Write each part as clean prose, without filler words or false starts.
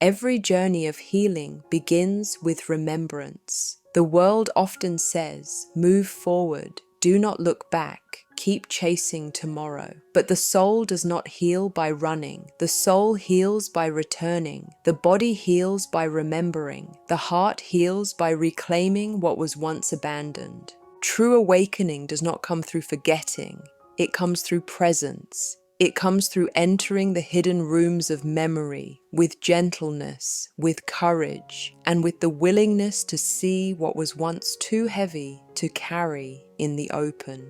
Every journey of healing begins with remembrance. The world often says, move forward, do not look back, keep chasing tomorrow. But the soul does not heal by running. The soul heals by returning. The body heals by remembering. The heart heals by reclaiming what was once abandoned. True awakening does not come through forgetting. It comes through presence. It comes through entering the hidden rooms of memory with gentleness, with courage, and with the willingness to see what was once too heavy to carry in the open.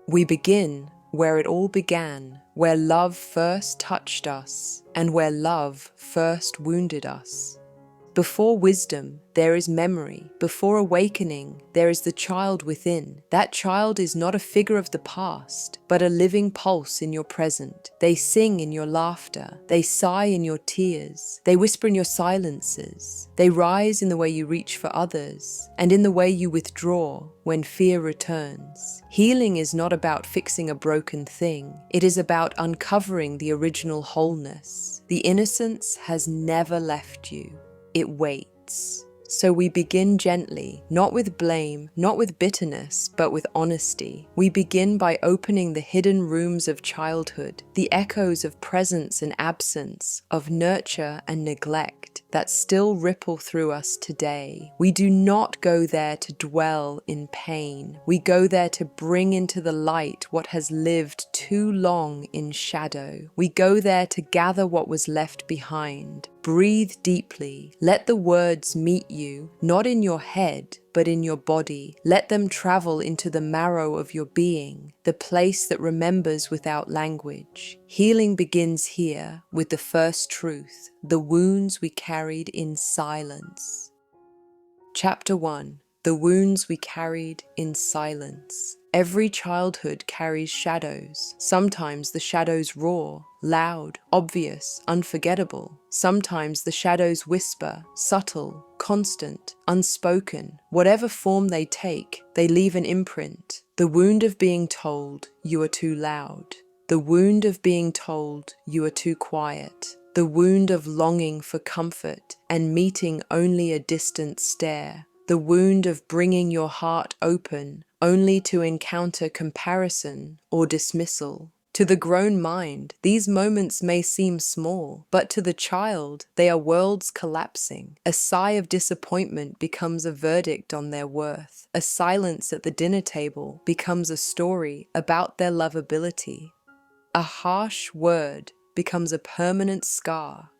We begin where it all began, where love first touched us, and where love first wounded us. Before wisdom, there is memory. Before awakening, there is the child within. That child is not a figure of the past, but a living pulse in your present. They sing in your laughter. They sigh in your tears. They whisper in your silences. They rise in the way you reach for others, and in the way you withdraw when fear returns. Healing is not about fixing a broken thing. It is about uncovering the original wholeness. The innocence has never left you. It waits. So we begin gently, not with blame, not with bitterness, but with honesty. We begin by opening the hidden rooms of childhood, the echoes of presence and absence, of nurture and neglect that still ripple through us today. We do not go there to dwell in pain. We go there to bring into the light what has lived too long in shadow. We go there to gather what was left behind. Breathe deeply. Let the words meet you, not in your head, but in your body. Let them travel into the marrow of your being, the place that remembers without language. Healing begins here with the first truth, the wounds we carried in silence. Chapter 1. The wounds we carried in silence. Every childhood carries shadows. Sometimes the shadows roar, loud, obvious, unforgettable. Sometimes the shadows whisper, subtle, constant, unspoken. Whatever form they take, they leave an imprint. The wound of being told, you are too loud. The wound of being told, you are too quiet. The wound of longing for comfort and meeting only a distant stare. The wound of bringing your heart open only to encounter comparison or dismissal. To the grown mind, these moments may seem small, but to the child, they are worlds collapsing. A sigh of disappointment becomes a verdict on their worth. A silence at the dinner table becomes a story about their lovability. A harsh word becomes a permanent scar.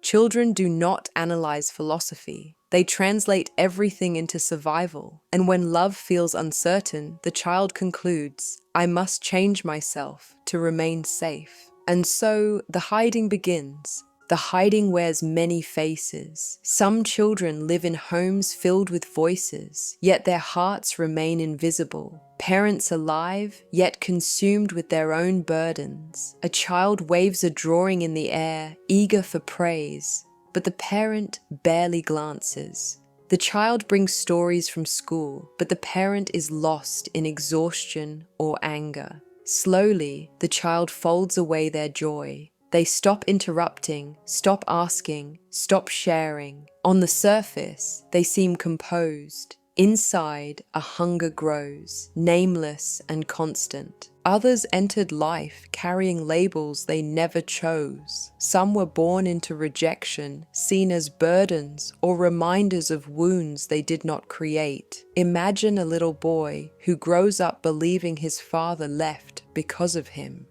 Children do not analyze philosophy. They translate everything into survival. And when love feels uncertain, the child concludes, I must change myself to remain safe. And so the hiding begins. The hiding wears many faces. Some children live in homes filled with voices, yet their hearts remain invisible. Parents alive, yet consumed with their own burdens. A child waves a drawing in the air, eager for praise, but the parent barely glances. The child brings stories from school, but the parent is lost in exhaustion or anger. Slowly, the child folds away their joy. They stop interrupting, stop asking, stop sharing. On the surface, they seem composed. Inside, a hunger grows, nameless and constant. Others entered life carrying labels they never chose. Some were born into rejection, seen as burdens or reminders of wounds they did not create. Imagine a little boy who grows up believing his father left because of him.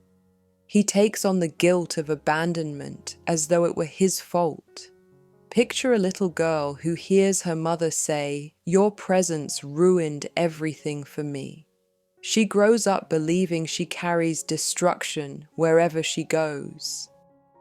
He takes on the guilt of abandonment as though it were his fault. Picture a little girl who hears her mother say, "Your presence ruined everything for me." She grows up believing she carries destruction wherever she goes.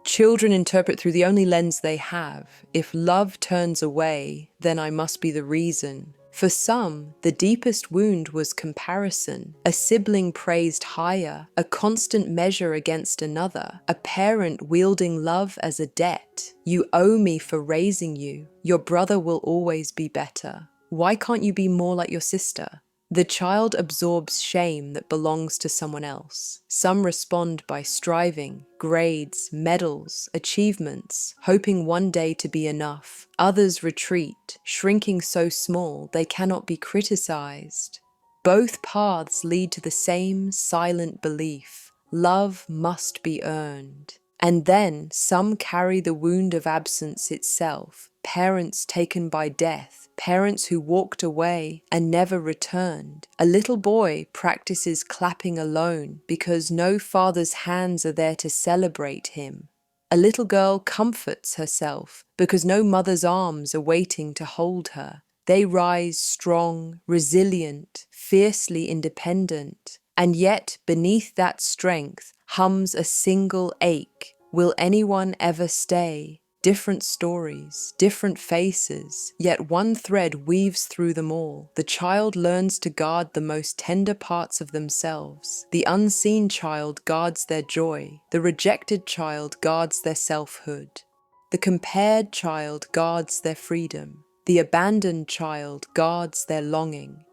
Children interpret through the only lens they have. If love turns away, then I must be the reason. For some, the deepest wound was comparison. A sibling praised higher, a constant measure against another, a parent wielding love as a debt. You owe me for raising you. Your brother will always be better. Why can't you be more like your sister? The child absorbs shame that belongs to someone else. Some respond by striving, grades, medals, achievements, hoping one day to be enough. Others retreat, shrinking so small they cannot be criticized. Both paths lead to the same silent belief: love must be earned. And then some carry the wound of absence itself, parents taken by death, parents who walked away and never returned. A little boy practices clapping alone because no father's hands are there to celebrate him. A little girl comforts herself because no mother's arms are waiting to hold her. They rise strong, resilient, fiercely independent. And yet, beneath that strength hums a single ache. Will anyone ever stay? Different stories, different faces, yet one thread weaves through them all. The child learns to guard the most tender parts of themselves. The unseen child guards their joy. The rejected child guards their selfhood. The compared child guards their freedom. The abandoned child guards their longing.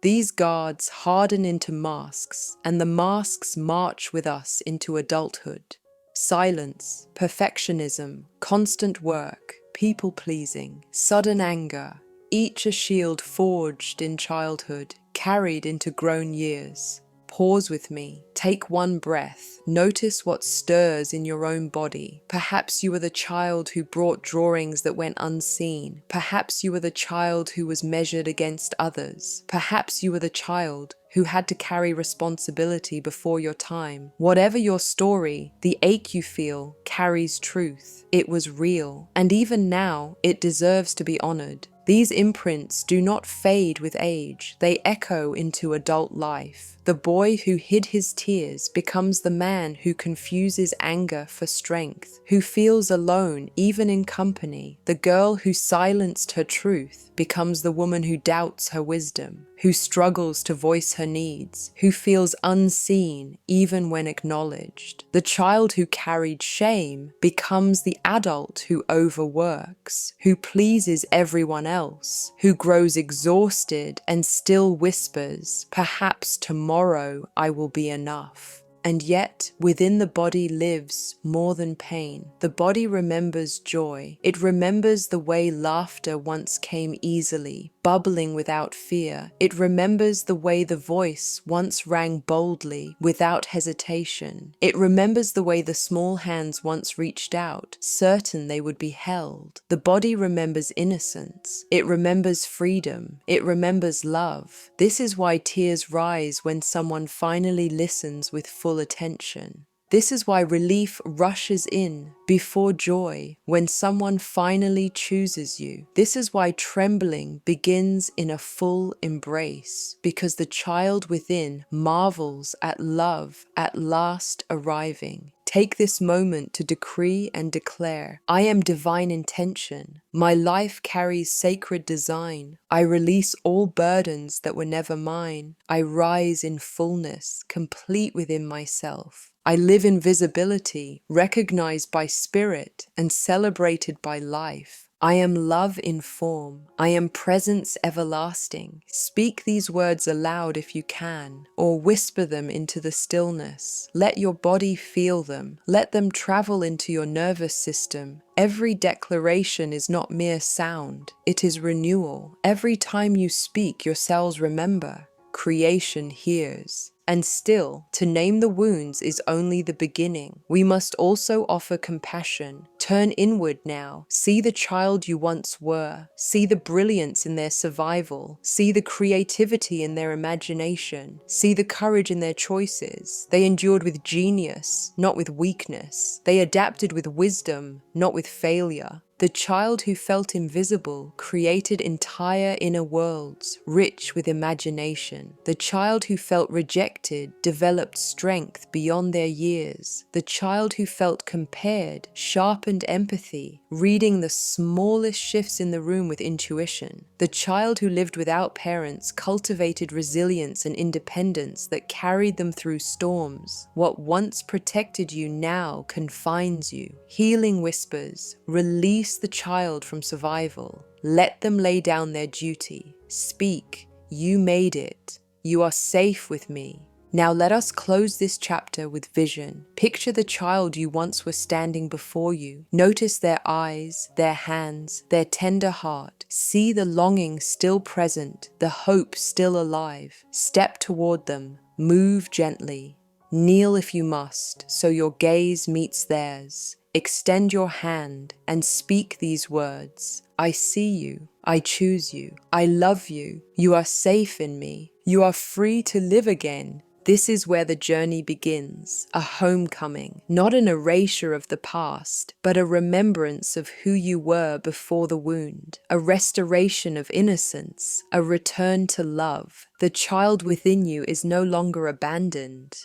These guards harden into masks, and the masks march with us into adulthood. Silence, perfectionism, constant work, people-pleasing, sudden anger, each a shield forged in childhood, carried into grown years. Pause with me. Take one breath. Notice what stirs in your own body. Perhaps you were the child who brought drawings that went unseen. Perhaps you were the child who was measured against others. Perhaps you were the child who had to carry responsibility before your time. Whatever your story, the ache you feel carries truth. It was real, and even now, it deserves to be honored. These imprints do not fade with age, they echo into adult life. The boy who hid his tears becomes the man who confuses anger for strength, who feels alone even in company. The girl who silenced her truth becomes the woman who doubts her wisdom, who struggles to voice her needs, who feels unseen even when acknowledged. The child who carried shame becomes the adult who overworks, who pleases everyone else, who grows exhausted and still whispers, "Perhaps tomorrow I will be enough." And yet, within the body lives more than pain. The body remembers joy. It remembers the way laughter once came easily, bubbling without fear. It remembers the way the voice once rang boldly, without hesitation. It remembers the way the small hands once reached out, certain they would be held. The body remembers innocence. It remembers freedom. It remembers love. This is why tears rise when someone finally listens with full attention. This is why relief rushes in before joy when someone finally chooses you. This is why trembling begins in a full embrace, because the child within marvels at love at last arriving. Take this moment to decree and declare, I am divine intention. My life carries sacred design. I release all burdens that were never mine. I rise in fullness, complete within myself. I live in visibility, recognized by spirit and celebrated by life. I am love in form. I am presence everlasting. Speak these words aloud if you can, or whisper them into the stillness. Let your body feel them. Let them travel into your nervous system. Every declaration is not mere sound. It is renewal. Every time you speak, your cells remember. Creation hears. And still, to name the wounds is only the beginning. We must also offer compassion. Turn inward now. See the child you once were. See the brilliance in their survival. See the creativity in their imagination. See the courage in their choices. They endured with genius, not with weakness. They adapted with wisdom, not with failure. The child who felt invisible created entire inner worlds, rich with imagination. The child who felt rejected developed strength beyond their years. The child who felt compared sharpened empathy, reading the smallest shifts in the room with intuition. The child who lived without parents cultivated resilience and independence that carried them through storms. What once protected you now confines you. Healing whispers, release the child from survival. Let them lay down their duty. Speak, you made it. You are safe with me. Now let us close this chapter with vision. Picture the child you once were standing before you. Notice their eyes, their hands, their tender heart. See the longing still present, the hope still alive. Step toward them. Move gently. Kneel if you must, so your gaze meets theirs. Extend your hand and speak these words. I see you. I choose you. I love you. You are safe in me. You are free to live again. This is where the journey begins, a homecoming, not an erasure of the past, but a remembrance of who you were before the wound, a restoration of innocence, a return to love. The child within you is no longer abandoned.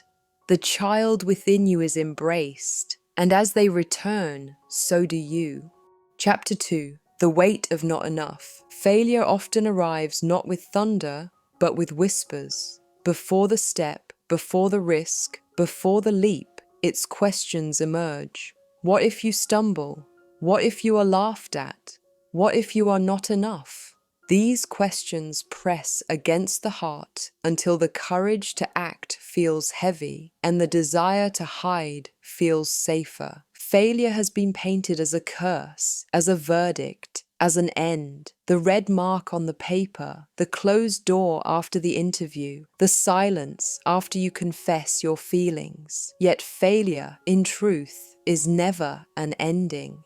The child within you is embraced, and as they return, so do you. Chapter 2. The weight of not enough. Failure often arrives not with thunder, but with whispers. Before the step, before the risk, before the leap, its questions emerge. What if you stumble? What if you are laughed at? What if you are not enough? These questions press against the heart until the courage to act feels heavy and the desire to hide feels safer. Failure has been painted as a curse, as a verdict, as an end. The red mark on the paper, the closed door after the interview, the silence after you confess your feelings. Yet failure, in truth, is never an ending.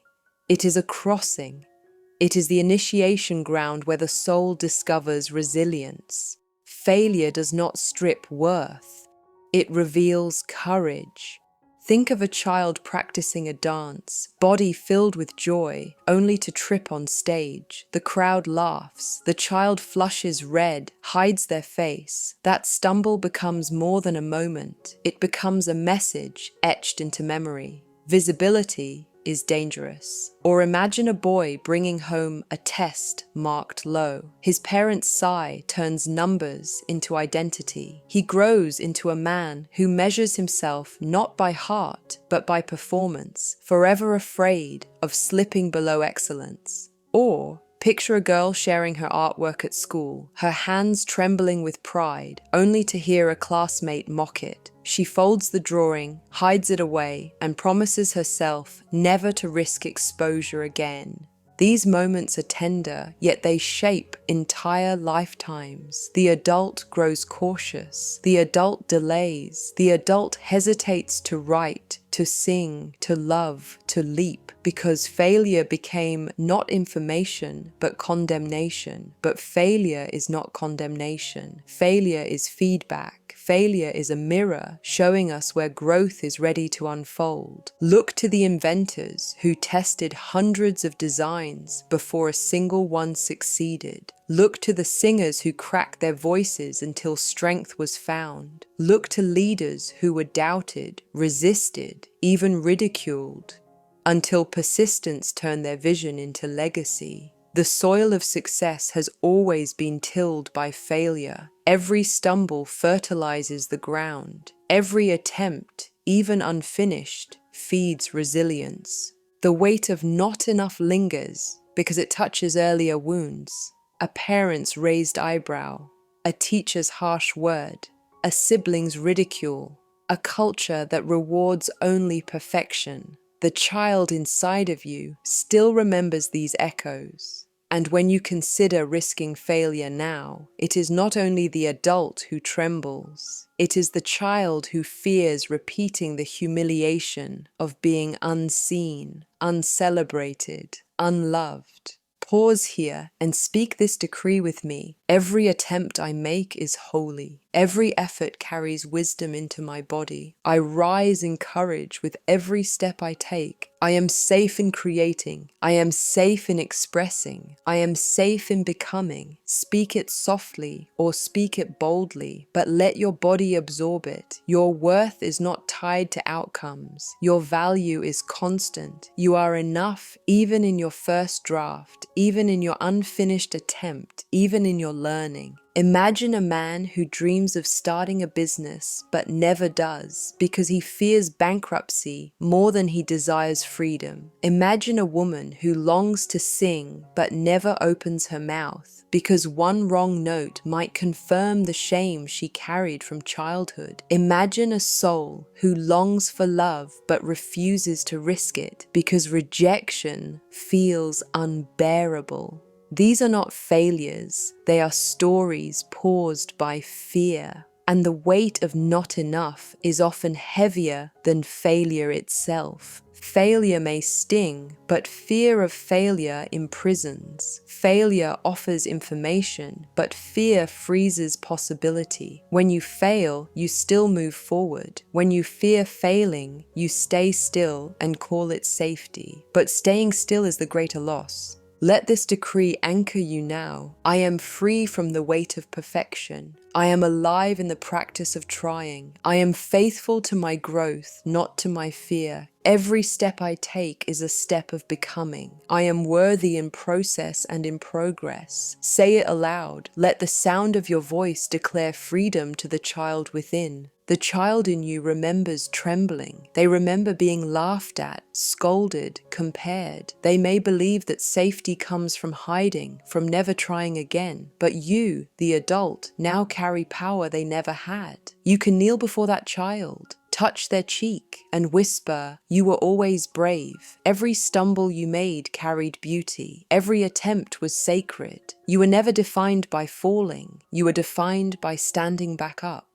It is a crossing. It is the initiation ground where the soul discovers resilience. Failure does not strip worth. It reveals courage. Think of a child practicing a dance, body filled with joy, only to trip on stage. The crowd laughs. The child flushes red, hides their face. That stumble becomes more than a moment. It becomes a message etched into memory. Visibility is dangerous. Or imagine a boy bringing home a test marked low. His parents' sigh turns numbers into identity. He grows into a man who measures himself not by heart, but by performance, forever afraid of slipping below excellence. Or picture a girl sharing her artwork at school, her hands trembling with pride, only to hear a classmate mock it. She folds the drawing, hides it away, and promises herself never to risk exposure again. These moments are tender, yet they shape entire lifetimes. The adult grows cautious. The adult delays. The adult hesitates to write, to sing, to love, to leap, because failure became not information, but condemnation. But failure is not condemnation. Failure is feedback. Failure is a mirror showing us where growth is ready to unfold. Look to the inventors who tested hundreds of designs before a single one succeeded. Look to the singers who cracked their voices until strength was found. Look to leaders who were doubted, resisted, even ridiculed, until persistence turned their vision into legacy. The soil of success has always been tilled by failure. Every stumble fertilizes the ground. Every attempt, even unfinished, feeds resilience. The weight of not enough lingers because it touches earlier wounds. A parent's raised eyebrow, a teacher's harsh word, a sibling's ridicule, a culture that rewards only perfection. The child inside of you still remembers these echoes. And when you consider risking failure now, it is not only the adult who trembles, it is the child who fears repeating the humiliation of being unseen, uncelebrated, unloved. Pause here and speak this decree with me. Every attempt I make is holy. Every effort carries wisdom into my body. I rise in courage with every step I take. I am safe in creating. I am safe in expressing. I am safe in becoming. Speak it softly or speak it boldly, but let your body absorb it. Your worth is not tied to outcomes. Your value is constant. You are enough even in your first draft, even in your unfinished attempt, even in your learning. Imagine a man who dreams of starting a business but never does because he fears bankruptcy more than he desires freedom. Imagine a woman who longs to sing but never opens her mouth because one wrong note might confirm the shame she carried from childhood. Imagine a soul who longs for love but refuses to risk it because rejection feels unbearable. These are not failures, they are stories paused by fear. And the weight of not enough is often heavier than failure itself. Failure may sting, but fear of failure imprisons. Failure offers information, but fear freezes possibility. When you fail, you still move forward. When you fear failing, you stay still and call it safety. But staying still is the greater loss. Let this decree anchor you now. I am free from the weight of perfection. I am alive in the practice of trying. I am faithful to my growth, not to my fear. Every step I take is a step of becoming. I am worthy in process and in progress. Say it aloud. Let the sound of your voice declare freedom to the child within. The child in you remembers trembling. They remember being laughed at, scolded, compared. They may believe that safety comes from hiding, from never trying again. But you, the adult, now carry power they never had. You can kneel before that child, touch their cheek, and whisper, "You were always brave. Every stumble you made carried beauty. Every attempt was sacred. You were never defined by falling. You were defined by standing back up."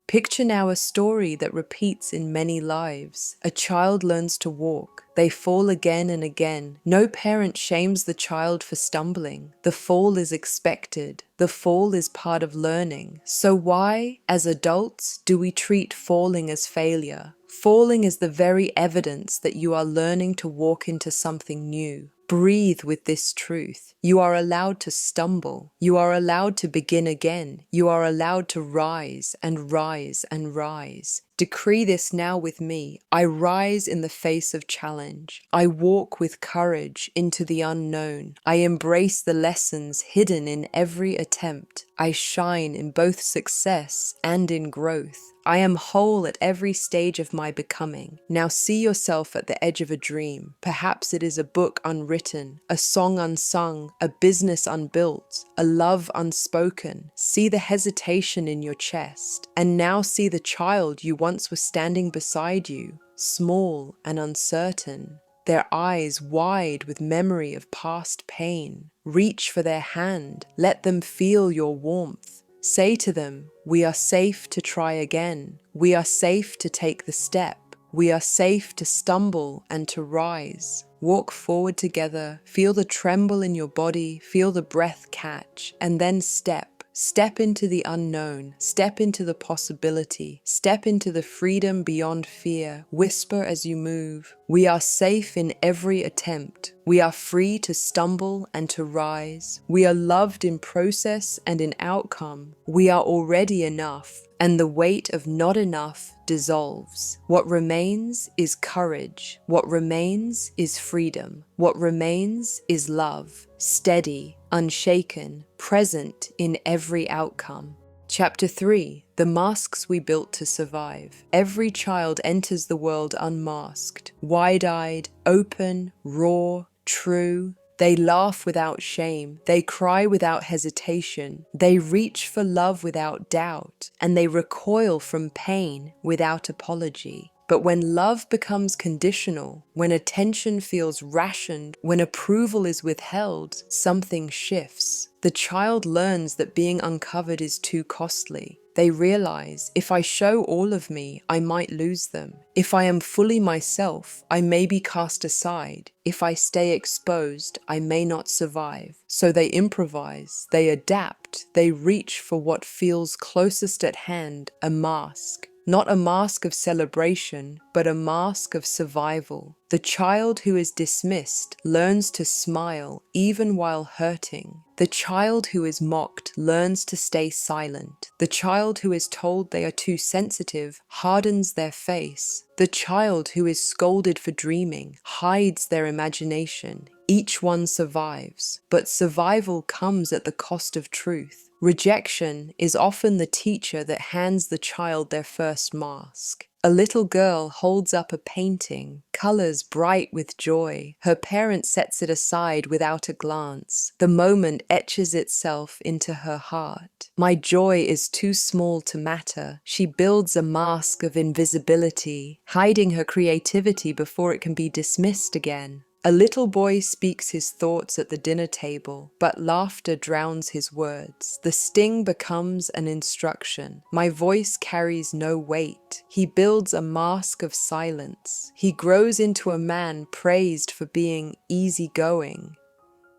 Picture now a story that repeats in many lives. A child learns to walk. They fall again and again. No parent shames the child for stumbling. The fall is expected. The fall is part of learning. So why, as adults, do we treat falling as failure? Falling is the very evidence that you are learning to walk into something new. Breathe with this truth. You are allowed to stumble. You are allowed to begin again. You are allowed to rise and rise and rise. Decree this now with me. I rise in the face of challenge. I walk with courage into the unknown. I embrace the lessons hidden in every attempt. I shine in both success and in growth. I am whole at every stage of my becoming. Now see yourself at the edge of a dream. Perhaps it is a book unwritten, a song unsung, a business unbuilt, a love unspoken. See the hesitation in your chest. And now see the child you once were standing beside you, small and uncertain, their eyes wide with memory of past pain. Reach for their hand. Let them feel your warmth. Say to them, "We are safe to try again. We are safe to take the step. We are safe to stumble and to rise." Walk forward together. Feel the tremble in your body. Feel the breath catch. And then step. Step into the unknown. Step into the possibility. Step into the freedom beyond fear. Whisper as you move. We are safe in every attempt. We are free to stumble and to rise. We are loved in process and in outcome. We are already enough, and the weight of not enough dissolves. What remains is courage. What remains is freedom. What remains is love, steady, unshaken, present in every outcome. Chapter 3. The Masks We Built to Survive. Every child enters the world unmasked, wide-eyed, open, raw, true. They laugh without shame. They cry without hesitation. They reach for love without doubt, and they recoil from pain without apology. But when love becomes conditional, when attention feels rationed, when approval is withheld, something shifts. The child learns that being uncovered is too costly. They realize, if I show all of me, I might lose them. If I am fully myself, I may be cast aside. If I stay exposed, I may not survive. So they improvise, they adapt, they reach for what feels closest at hand, a mask. Not a mask of celebration, but a mask of survival. The child who is dismissed learns to smile even while hurting. The child who is mocked learns to stay silent. The child who is told they are too sensitive hardens their face. The child who is scolded for dreaming hides their imagination. Each one survives, but survival comes at the cost of truth. Rejection is often the teacher that hands the child their first mask. A little girl holds up a painting, colors bright with joy. Her parent sets it aside without a glance. The moment etches itself into her heart. My joy is too small to matter. She builds a mask of invisibility, hiding her creativity before it can be dismissed again. A little boy speaks his thoughts at the dinner table, but laughter drowns his words. The sting becomes an instruction. My voice carries no weight. He builds a mask of silence. He grows into a man praised for being easygoing.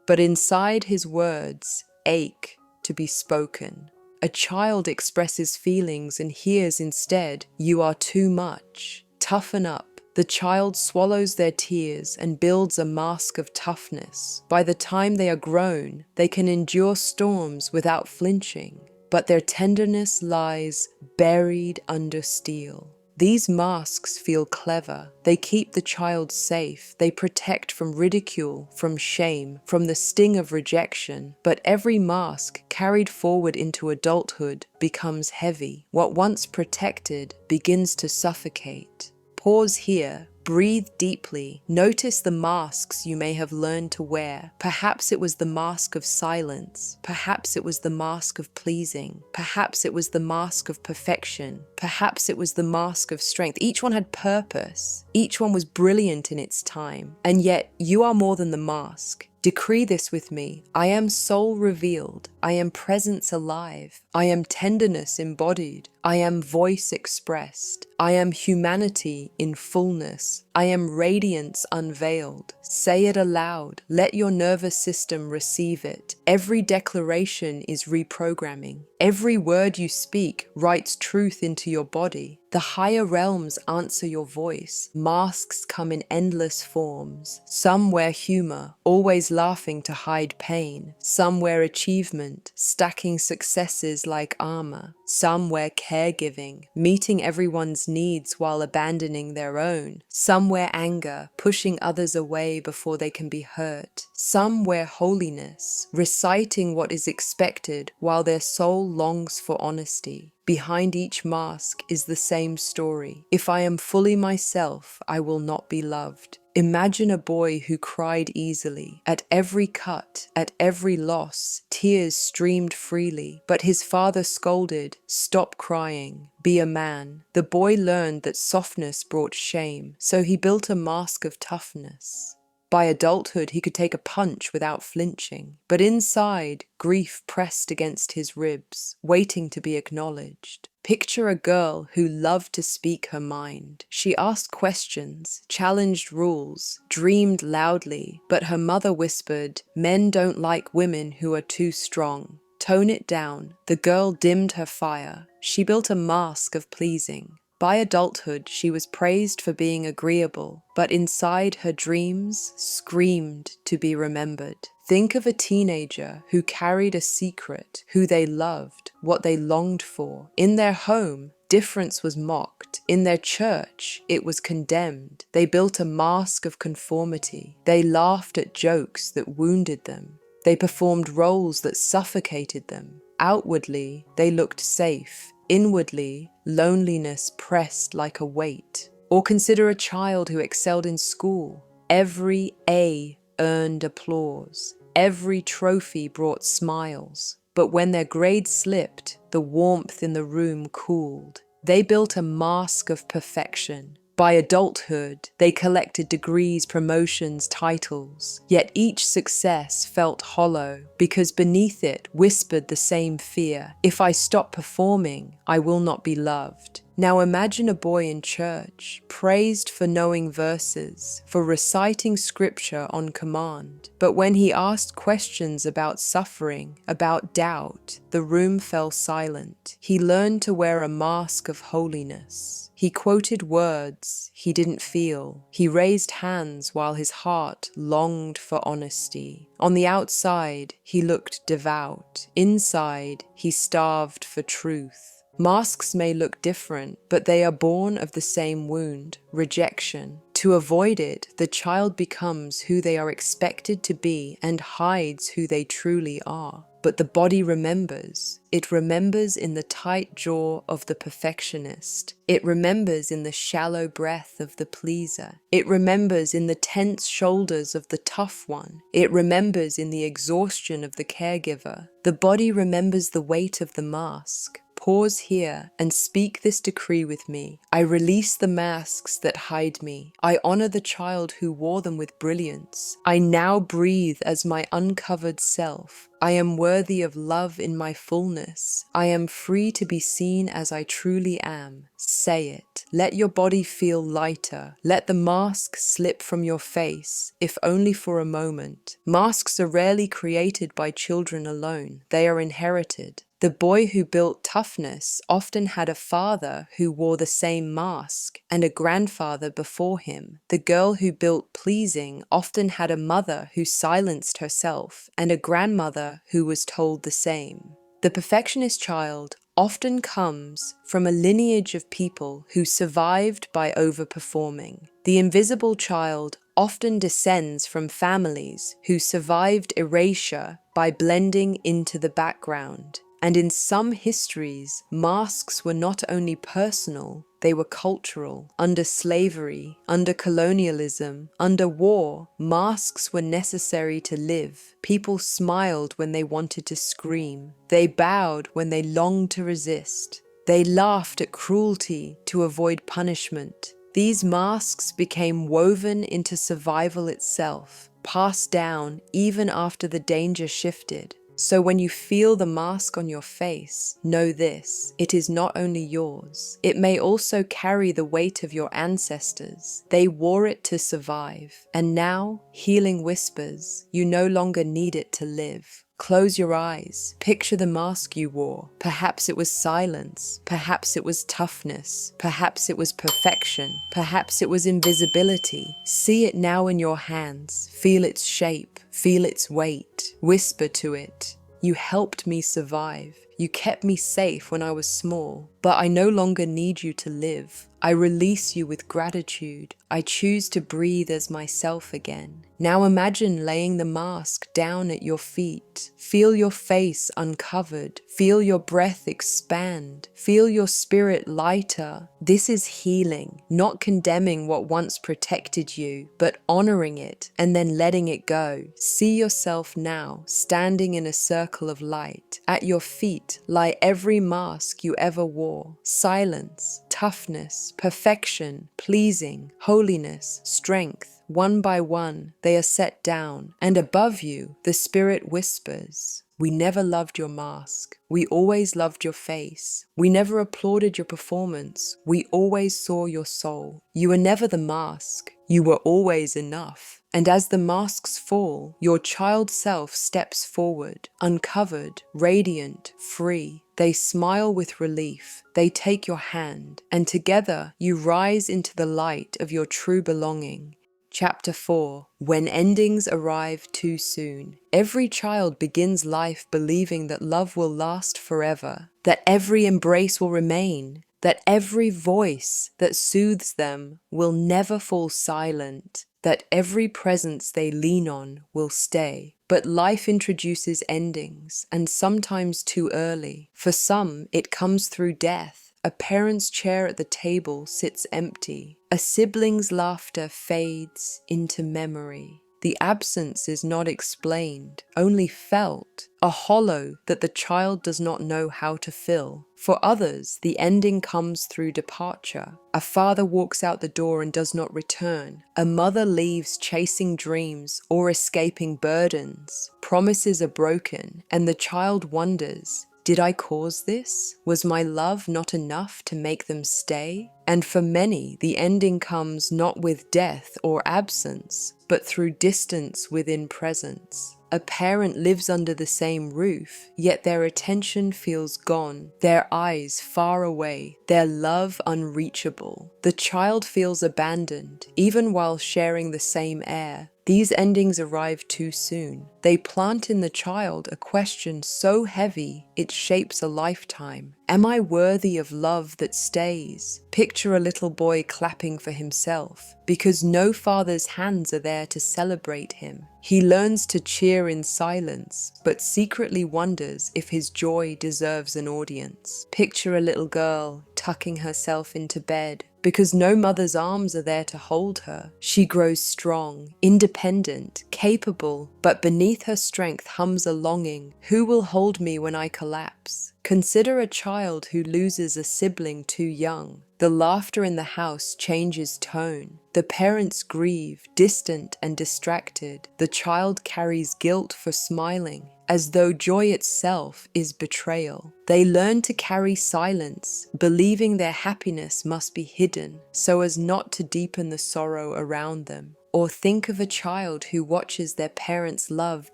But inside his words ache to be spoken. A child expresses feelings and hears instead, "You are too much. Toughen up." The child swallows their tears and builds a mask of toughness. By the time they are grown, they can endure storms without flinching, but their tenderness lies buried under steel. These masks feel clever. They keep the child safe. They protect from ridicule, from shame, from the sting of rejection. But every mask carried forward into adulthood becomes heavy. What once protected begins to suffocate. Pause here, breathe deeply, notice the masks you may have learned to wear. Perhaps it was the mask of silence, perhaps it was the mask of pleasing, perhaps it was the mask of perfection, perhaps it was the mask of strength. Each one had purpose, each one was brilliant in its time, and yet you are more than the mask. Decree this with me. I am soul revealed. I am presence alive. I am tenderness embodied. I am voice expressed. I am humanity in fullness. I am radiance unveiled. Say it aloud. Let your nervous system receive it. Every declaration is reprogramming. Every word you speak writes truth into your body. The higher realms answer your voice. Masks come in endless forms. Some wear humor, always laughing to hide pain. Some wear achievement, stacking successes like armor. Some wear caregiving, meeting everyone's needs while abandoning their own. Some wear anger, pushing others away before they can be hurt. Some wear holiness, reciting what is expected while their soul longs for honesty. Behind each mask is the same story. If I am fully myself, I will not be loved. Imagine a boy who cried easily. At every cut, at every loss, tears streamed freely. But his father scolded, "Stop crying, be a man." The boy learned that softness brought shame, so he built a mask of toughness. By adulthood, he could take a punch without flinching. But inside, grief pressed against his ribs, waiting to be acknowledged. Picture a girl who loved to speak her mind. She asked questions, challenged rules, dreamed loudly, but her mother whispered, "Men don't like women who are too strong. Tone it down." The girl dimmed her fire. She built a mask of pleasing. By adulthood, she was praised for being agreeable, but inside her dreams screamed to be remembered. Think of a teenager who carried a secret, who they loved, what they longed for. In their home, difference was mocked. In their church, it was condemned. They built a mask of conformity. They laughed at jokes that wounded them. They performed roles that suffocated them. Outwardly, they looked safe. Inwardly, loneliness pressed like a weight. Or consider a child who excelled in school. Every A earned applause. Every trophy brought smiles. But when their grades slipped, the warmth in the room cooled. They built a mask of perfection. By adulthood, they collected degrees, promotions, titles. Yet each success felt hollow, because beneath it whispered the same fear. If I stop performing, I will not be loved. Now imagine a boy in church, praised for knowing verses, for reciting scripture on command. But when he asked questions about suffering, about doubt, the room fell silent. He learned to wear a mask of holiness. He quoted words he didn't feel. He raised hands while his heart longed for honesty. On the outside, he looked devout. Inside, he starved for truth. Masks may look different, but they are born of the same wound, rejection. to avoid it, the child becomes who they are expected to be and hides who they truly are. But the body remembers. It remembers in the tight jaw of the perfectionist. It remembers in the shallow breath of the pleaser. It remembers in the tense shoulders of the tough one. It remembers in the exhaustion of the caregiver. The body remembers the weight of the mask. Pause here and speak this decree with me. I release the masks that hide me. I honor the child who wore them with brilliance. I now breathe as my uncovered self. I am worthy of love in my fullness. I am free to be seen as I truly am. Say it. Let your body feel lighter. Let the mask slip from your face, if only for a moment. Masks are rarely created by children alone. They are inherited. The boy who built toughness often had a father who wore the same mask and a grandfather before him. The girl who built pleasing often had a mother who silenced herself and a grandmother who was told the same. The perfectionist child often comes from a lineage of people who survived by overperforming. The invisible child often descends from families who survived erasure by blending into the background. And in some histories, masks were not only personal, they were cultural. Under slavery, under colonialism, under war, masks were necessary to live. People smiled when they wanted to scream. They bowed when they longed to resist. They laughed at cruelty to avoid punishment. These masks became woven into survival itself, passed down even after the danger shifted. So when you feel the mask on your face, know this: it is not only yours. It may also carry the weight of your ancestors. They wore it to survive. And now, healing whispers, you no longer need it to live. Close your eyes. Picture the mask you wore. Perhaps it was silence. Perhaps it was toughness. Perhaps it was perfection. Perhaps it was invisibility. See it now in your hands. Feel its shape. Feel its weight. Whisper to it. You helped me survive. You kept me safe when I was small. But I no longer need you to live. I release you with gratitude. I choose to breathe as myself again. Now imagine laying the mask down at your feet. Feel your face uncovered. Feel your breath expand. Feel your spirit lighter. This is healing, not condemning what once protected you, but honoring it and then letting it go. See yourself now, standing in a circle of light. At your feet lie every mask you ever wore. Silence, toughness, perfection, pleasing, holiness, strength. One by one, they are set down, and above you, the spirit whispers, "We never loved your mask. We always loved your face. We never applauded your performance. We always saw your soul. You were never the mask. You were always enough." And as the masks fall, your child self steps forward, uncovered, radiant, free. They smile with relief. They take your hand, and together you rise into the light of your true belonging. Chapter 4. When endings arrive too soon. Every child begins life believing that love will last forever, that every embrace will remain, that every voice that soothes them will never fall silent, that every presence they lean on will stay. But life introduces endings, and sometimes too early. For some, it comes through death. A parent's chair at the table sits empty. A sibling's laughter fades into memory. The absence is not explained, only felt, a hollow that the child does not know how to fill. For others, the ending comes through departure. A father walks out the door and does not return. A mother leaves chasing dreams or escaping burdens. Promises are broken, and the child wonders, did I cause this? Was my love not enough to make them stay? And for many, the ending comes not with death or absence, but through distance within presence. A parent lives under the same roof, yet their attention feels gone, their eyes far away, their love unreachable. The child feels abandoned, even while sharing the same air. These endings arrive too soon. They plant in the child a question so heavy it shapes a lifetime. Am I worthy of love that stays? Picture a little boy clapping for himself because no father's hands are there to celebrate him. He learns to cheer in silence, but secretly wonders if his joy deserves an audience. Picture a little girl tucking herself into bed because no mother's arms are there to hold her. She grows strong, independent, capable, but beneath her strength hums a longing. Who will hold me when I collapse? Consider a child who loses a sibling too young. The laughter in the house changes tone. The parents grieve, distant and distracted. The child carries guilt for smiling, as though joy itself is betrayal. They learn to carry silence, believing their happiness must be hidden so as not to deepen the sorrow around them. Or think of a child who watches their parents' love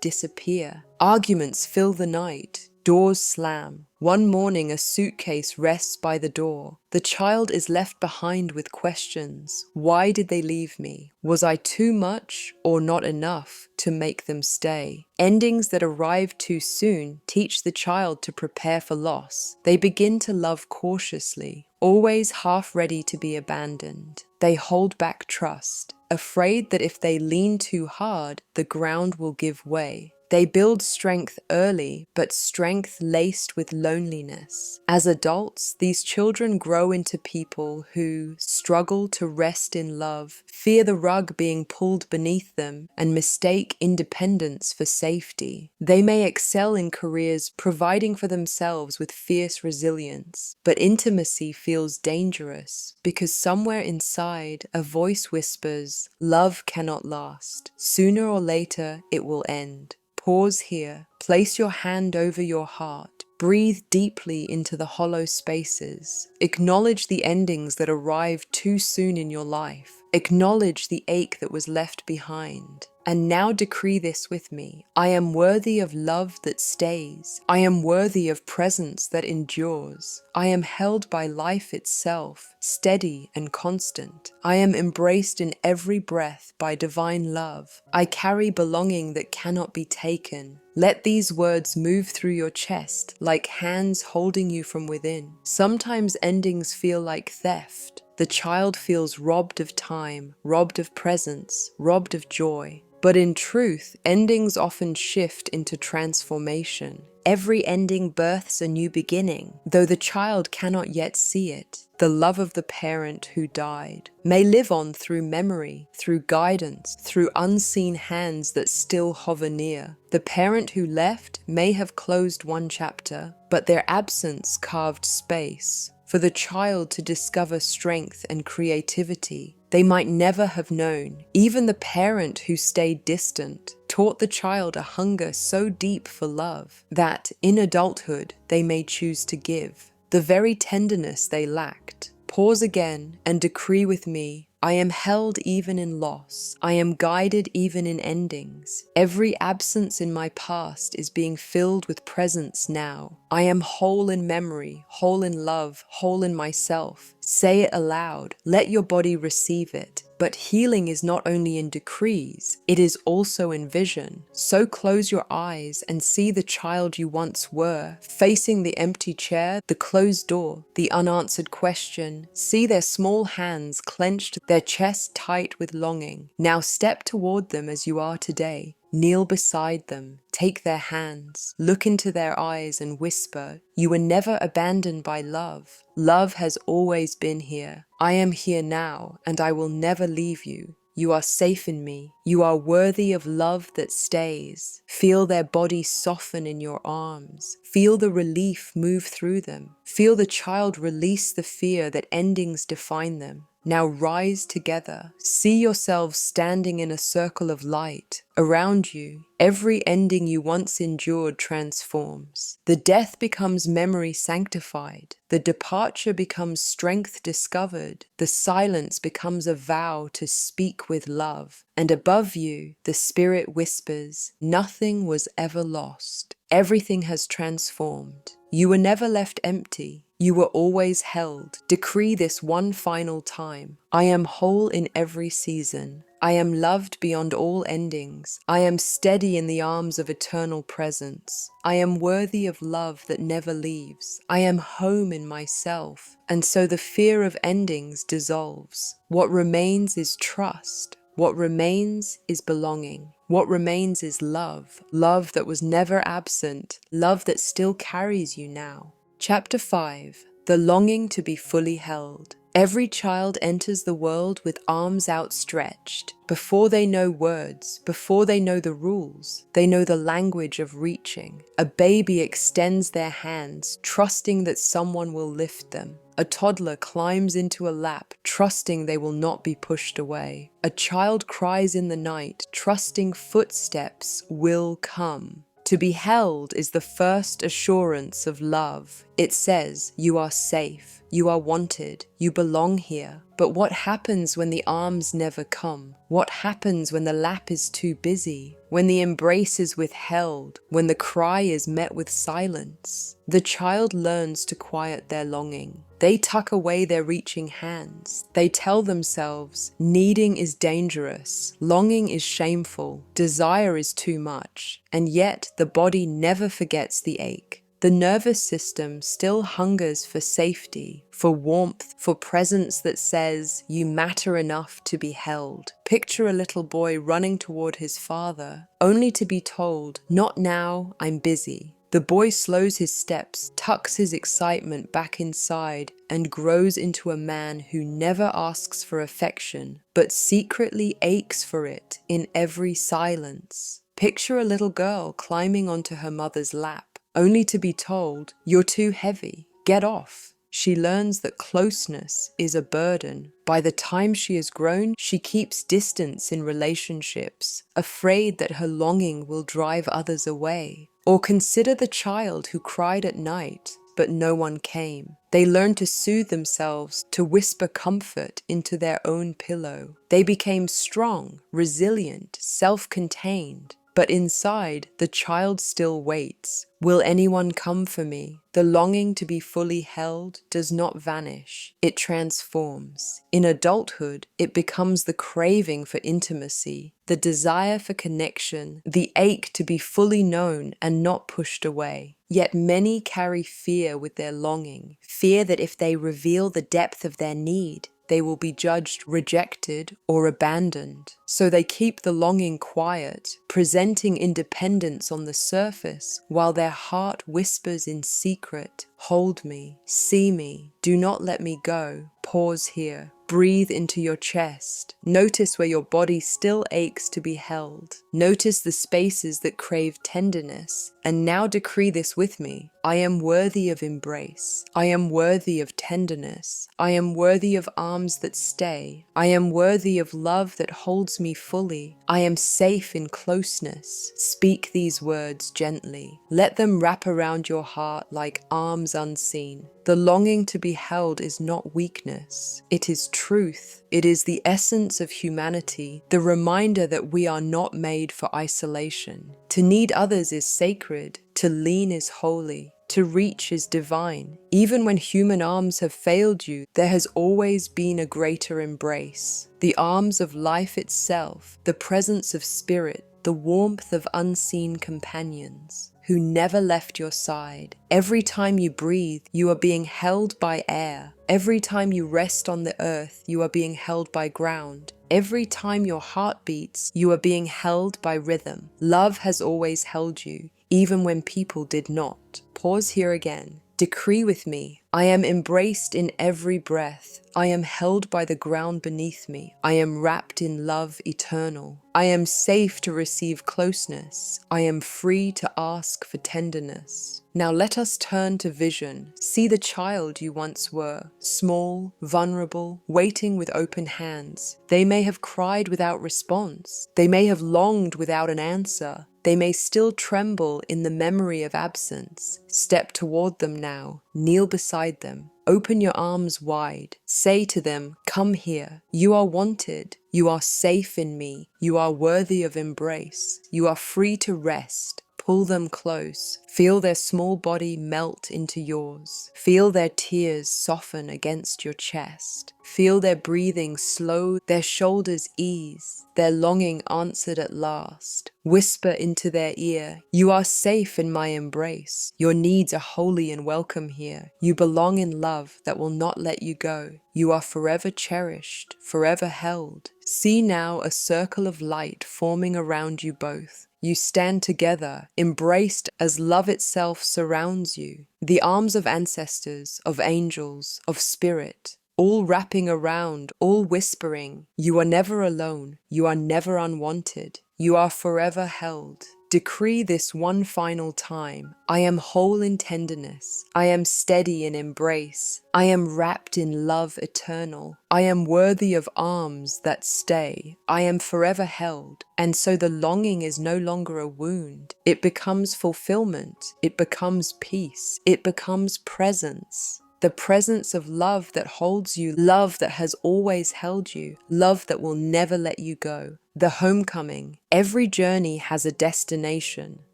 disappear. Arguments fill the night. Doors slam. One morning, a suitcase rests by the door. The child is left behind with questions. Why did they leave me? Was I too much or not enough to make them stay? Endings that arrive too soon teach the child to prepare for loss. They begin to love cautiously, always half ready to be abandoned. They hold back trust, afraid that if they lean too hard, the ground will give way. They build strength early, but strength laced with loneliness. As adults, these children grow into people who struggle to rest in love, fear the rug being pulled beneath them, and mistake independence for safety. They may excel in careers providing for themselves with fierce resilience, but intimacy feels dangerous because somewhere inside a voice whispers, "Love cannot last. Sooner or later, it will end." Pause here, place your hand over your heart, breathe deeply into the hollow spaces. Acknowledge the endings that arrived too soon in your life. Acknowledge the ache that was left behind. And now decree this with me. I am worthy of love that stays. I am worthy of presence that endures. I am held by life itself, steady and constant. I am embraced in every breath by divine love. I carry belonging that cannot be taken. Let these words move through your chest like hands holding you from within. Sometimes endings feel like theft. The child feels robbed of time, robbed of presence, robbed of joy. But in truth, endings often shift into transformation. Every ending births a new beginning, though the child cannot yet see it. The love of the parent who died may live on through memory, through guidance, through unseen hands that still hover near. The parent who left may have closed one chapter, but their absence carved space for the child to discover strength and creativity they might never have known. Even the parent who stayed distant taught the child a hunger so deep for love that, in adulthood, they may choose to give the very tenderness they lacked. Pause again and decree with me, I am held even in loss. I am guided even in endings. Every absence in my past is being filled with presence now. I am whole in memory, whole in love, whole in myself. Say it aloud. Let your body receive it. But healing is not only in decrees, it is also in vision. So close your eyes and see the child you once were, facing the empty chair, the closed door, the unanswered question. See their small hands clenched, their chest tight with longing. Now step toward them as you are today. Kneel beside them, take their hands, look into their eyes and whisper, you were never abandoned by love. Love has always been here. I am here now, and I will never leave you. You are safe in me. You are worthy of love that stays. Feel their bodies soften in your arms. Feel the relief move through them. Feel the child release the fear that endings define them. Now rise together. See yourselves standing in a circle of light. Around you, every ending you once endured transforms. The death becomes memory sanctified. The departure becomes strength discovered. The silence becomes a vow to speak with love. And above you, the spirit whispers, nothing was ever lost. Everything has transformed. You were never left empty. You were always held. Decree this one final time. I am whole in every season. I am loved beyond all endings. I am steady in the arms of eternal presence. I am worthy of love that never leaves. I am home in myself. And so the fear of endings dissolves. What remains is trust. What remains is belonging. What remains is love. Love that was never absent. Love that still carries you now. Chapter 5. The longing to be fully held. Every child enters the world with arms outstretched. Before they know words, before they know the rules, they know the language of reaching. A baby extends their hands, trusting that someone will lift them. A toddler climbs into a lap, trusting they will not be pushed away. A child cries in the night, trusting footsteps will come. To be held is the first assurance of love. It says, you are safe, you are wanted, you belong here. But what happens when the arms never come? What happens when the lap is too busy? When the embrace is withheld? When the cry is met with silence? The child learns to quiet their longing. They tuck away their reaching hands. They tell themselves, needing is dangerous, longing is shameful, desire is too much, and yet the body never forgets the ache. The nervous system still hungers for safety, for warmth, for presence that says, you matter enough to be held. Picture a little boy running toward his father, only to be told, not now, I'm busy. The boy slows his steps, tucks his excitement back inside, and grows into a man who never asks for affection, but secretly aches for it in every silence. Picture a little girl climbing onto her mother's lap, only to be told, you're too heavy, get off. She learns that closeness is a burden. By the time she is grown, she keeps distance in relationships, afraid that her longing will drive others away. Or consider the child who cried at night, but no one came. They learned to soothe themselves, to whisper comfort into their own pillow. They became strong, resilient, self-contained. But inside, the child still waits. Will anyone come for me? The longing to be fully held does not vanish. It transforms. In adulthood, it becomes the craving for intimacy, the desire for connection, the ache to be fully known and not pushed away. Yet many carry fear with their longing, fear that if they reveal the depth of their need, they will be judged rejected or abandoned. So they keep the longing quiet, presenting independence on the surface, while their heart whispers in secret, hold me, see me, do not let me go, pause here. Breathe into your chest. Notice where your body still aches to be held. Notice the spaces that crave tenderness. And now decree this with me. I am worthy of embrace. I am worthy of tenderness. I am worthy of arms that stay. I am worthy of love that holds me fully. I am safe in closeness. Speak these words gently. Let them wrap around your heart like arms unseen. The longing to be held is not weakness. It is truth. It is the essence of humanity, the reminder that we are not made for isolation. To need others is sacred. To lean is holy. To reach is divine. Even when human arms have failed you, there has always been a greater embrace. The arms of life itself, the presence of spirit, the warmth of unseen companions who never left your side. Every time you breathe, you are being held by air. Every time you rest on the earth, you are being held by ground. Every time your heart beats, you are being held by rhythm. Love has always held you, even when people did not. Pause here again. Decree with me. I am embraced in every breath. I am held by the ground beneath me. I am wrapped in love eternal. I am safe to receive closeness. I am free to ask for tenderness. Now let us turn to vision. See the child you once were, small, vulnerable, waiting with open hands. They may have cried without response. They may have longed without an answer. They may still tremble in the memory of absence. Step toward them now. Kneel beside them. Open your arms wide. Say to them, come here. You are wanted. You are safe in me. You are worthy of embrace. You are free to rest. Pull them close. Feel their small body melt into yours. Feel their tears soften against your chest. Feel their breathing slow, their shoulders ease, their longing answered at last. Whisper into their ear, "You are safe in my embrace. Your needs are holy and welcome here. You belong in love that will not let you go. You are forever cherished, forever held." See now a circle of light forming around you both. You stand together, embraced as love itself surrounds you. The arms of ancestors, of angels, of spirit, all wrapping around, all whispering, "You are never alone. You are never unwanted. You are forever held." Decree this one final time. I am whole in tenderness. I am steady in embrace. I am wrapped in love eternal. I am worthy of arms that stay. I am forever held. And so the longing is no longer a wound. It becomes fulfillment. It becomes peace. It becomes presence. The presence of love that holds you, love that has always held you, love that will never let you go. The homecoming. Every journey has a destination,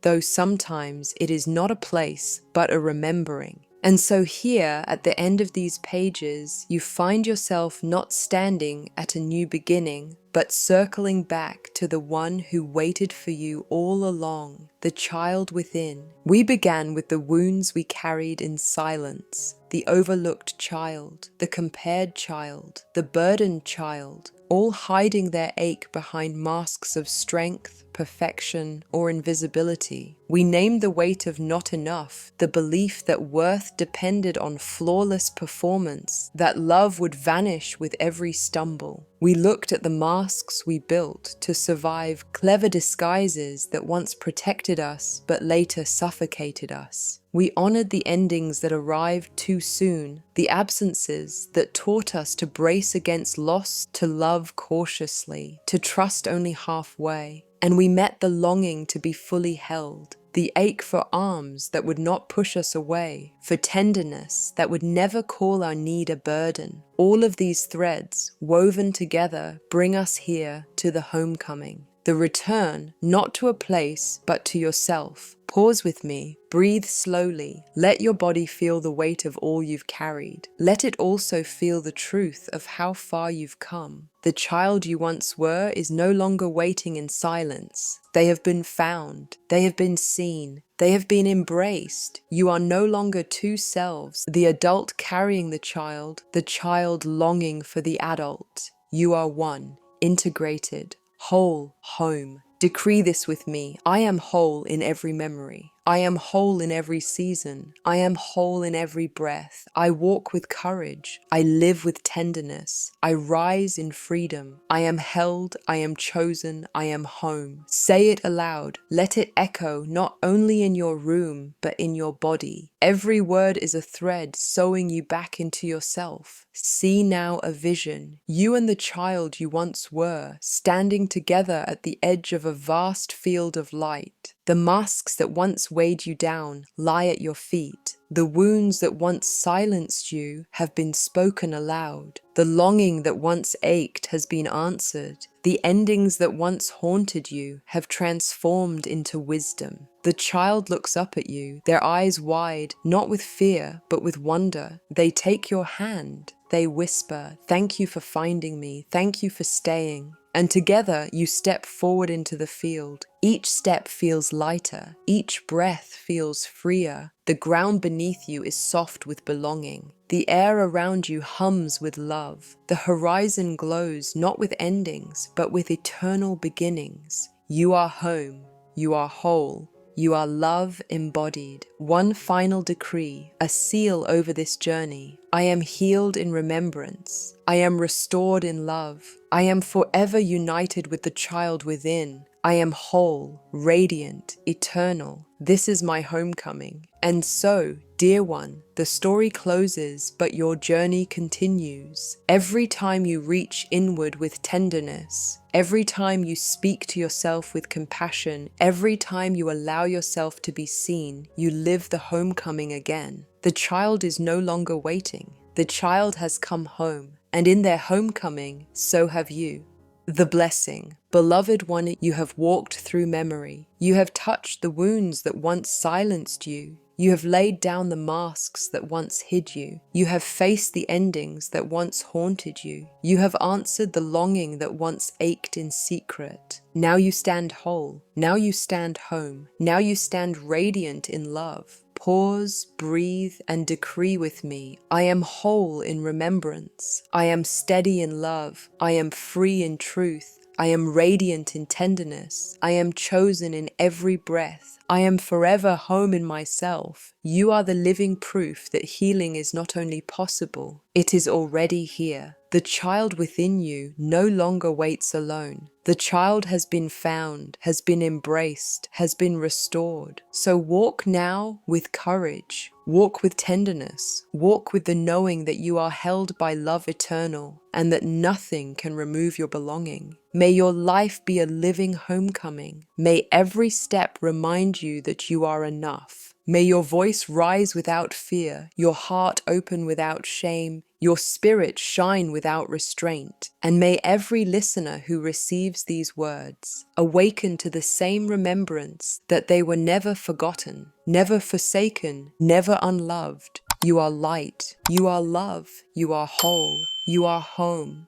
though sometimes it is not a place, but a remembering. And so here, at the end of these pages, you find yourself not standing at a new beginning, but circling back to the one who waited for you all along, the child within. We began with the wounds we carried in silence, the overlooked child, the compared child, the burdened child, all hiding their ache behind masks of strength, perfection, or invisibility. We named the weight of not enough, the belief that worth depended on flawless performance, that love would vanish with every stumble. We looked at the masks we built to survive, clever disguises that once protected us but later suffocated us. We honored the endings that arrived too soon, the absences that taught us to brace against loss, to love cautiously, to trust only halfway. And we met the longing to be fully held, the ache for arms that would not push us away, for tenderness that would never call our need a burden. All of these threads, woven together, bring us here to the homecoming. The return, not to a place, but to yourself. Pause with me, breathe slowly, let your body feel the weight of all you've carried. Let it also feel the truth of how far you've come. The child you once were is no longer waiting in silence. They have been found, they have been seen, they have been embraced. You are no longer two selves, the adult carrying the child longing for the adult. You are one, integrated, whole, home. Decree this with me. I am whole in every memory. I am whole in every season. I am whole in every breath. I walk with courage. I live with tenderness. I rise in freedom. I am held. I am chosen. I am home. Say it aloud. Let it echo not only in your room, but in your body. Every word is a thread sewing you back into yourself. See now a vision. You and the child you once were, standing together at the edge of a vast field of light. The masks that once weighed you down lie at your feet. The wounds that once silenced you have been spoken aloud. The longing that once ached has been answered. The endings that once haunted you have transformed into wisdom. The child looks up at you, their eyes wide, not with fear, but with wonder. They take your hand. They whisper, "Thank you for finding me. Thank you for staying." And together you step forward into the field. Each step feels lighter. Each breath feels freer. The ground beneath you is soft with belonging. The air around you hums with love. The horizon glows not with endings, but with eternal beginnings. You are home. You are whole. You are love embodied. One final decree, a seal over this journey. I am healed in remembrance. I am restored in love. I am forever united with the child within. I am whole, radiant, eternal. This is my homecoming. And so, dear one, the story closes, but your journey continues. Every time you reach inward with tenderness, every time you speak to yourself with compassion, every time you allow yourself to be seen, you live the homecoming again. The child is no longer waiting. The child has come home, and in their homecoming, so have you. The blessing. Beloved one, you have walked through memory. You have touched the wounds that once silenced you. You have laid down the masks that once hid you. You have faced the endings that once haunted you. You have answered the longing that once ached in secret. Now you stand whole. Now you stand home. Now you stand radiant in love. Pause, breathe, and decree with me. I am whole in remembrance. I am steady in love. I am free in truth. I am radiant in tenderness. I am chosen in every breath. I am forever home in myself. You are the living proof that healing is not only possible, it is already here. The child within you no longer waits alone. The child has been found, has been embraced, has been restored. So walk now with courage. Walk with tenderness. Walk with the knowing that you are held by love eternal and that nothing can remove your belonging. May your life be a living homecoming. May every step remind you that you are enough. May your voice rise without fear, your heart open without shame, your spirit shine without restraint. And may every listener who receives these words awaken to the same remembrance that they were never forgotten, never forsaken, never unloved. You are light, you are love, you are whole, you are home.